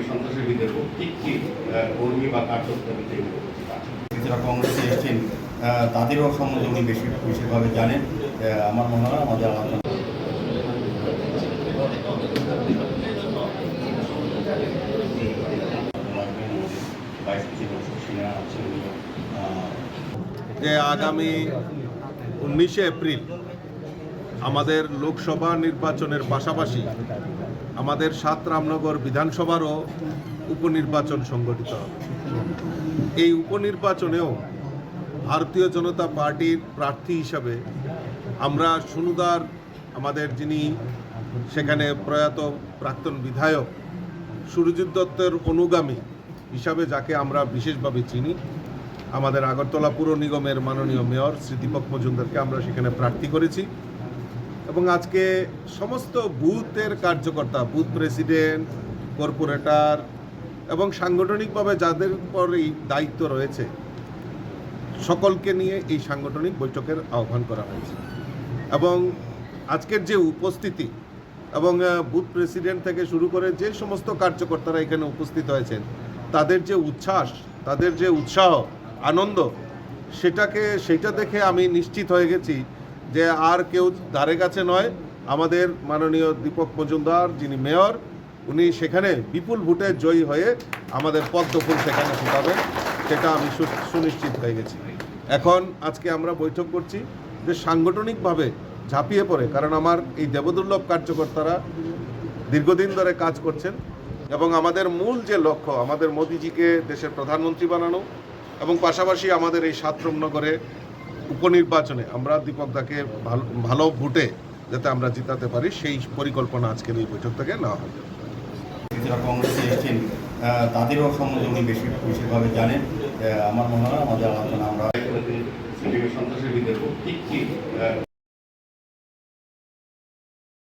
সন্ত্রাসীদের কি কি কর্মী বা কার্যকর্তা যারা কংগ্রেসে এসেছেন তাদেরও সম্বন্ধে উনি বেশিরভাবে জানেন। আমার মনে হয় আমাদের আলোচনা যে আগামী 19শে এপ্রিল আমাদের লোকসভা নির্বাচনের পাশাপাশি আমাদের ৭ রামনগর বিধানসভারও উপনির্বাচন সংগঠিত হবে। এই উপনির্বাচনেও ভারতীয় জনতা পার্টির প্রার্থী হিসাবে আমরা সুনুদার আমাদের যিনি সেখানে প্রয়াত প্রাক্তন বিধায়ক সুরজিৎ দত্তের অনুগামী হিসাবে যাকে আমরা বিশেষভাবে চিনি, আমাদের আগরতলা পুর নিগমের মাননীয় মেয়র শ্রী দীপক মজুমদারকে আমরা সেখানে প্রার্থী করেছি। এবং আজকে সমস্ত বুথের কার্যকর্তা, বুথ প্রেসিডেন্ট, কর্পোরেটর এবং সাংগঠনিকভাবে যাদের পর এই দায়িত্ব রয়েছে সকলকে নিয়ে এই সাংগঠনিক বৈঠকের আহ্বান করা হয়েছে। এবং আজকের যে উপস্থিতি এবং বুথ প্রেসিডেন্ট থেকে শুরু করে যে সমস্ত কার্যকর্তারা এখানে উপস্থিত হয়েছেন তাদের যে উচ্ছ্বাস, তাদের যে উৎসাহ, আনন্দ, সেটা দেখে আমি নিশ্চিত হয়ে গেছি যে আর কেউ ধারে কাছে নয়, আমাদের মাননীয় দীপক মজুমদার যিনি মেয়র, উনি সেখানে বিপুল ভোটে জয়ী হয়ে আমাদের পদ্মফুল সেখানে ফোটাবেন, সেটা আমি সুনিশ্চিত হয়ে গেছি। এখন আজকে আমরা বৈঠক করছি যে সাংগঠনিকভাবে ঝাঁপিয়ে পড়ে, কারণ আমার এই দেবদুর্লভ কার্যকর্তারা দীর্ঘদিন ধরে কাজ করছেন এবং আমাদের মূল যে লক্ষ্য আমাদের মোদিজিকে দেশের প্রধানমন্ত্রী বানানো এবং পাশাপাশি আমাদের এই ৭ রামনগরে উপনির্বাচনে আমরা দীপকদাকে ভালো ভোটে যাতে আমরা জিতাতে পারি সেই পরিকল্পনা আজকের এই বৈঠক থেকে নেওয়া হবে। যারা কংগ্রেসে এসেছেন তাদেরও সম্বন্ধে উনি বেশিরভাবে জানেন। আমার মনে হয় আমাদের আলোচনা আমরা সন্ত্রাসীদের কি কি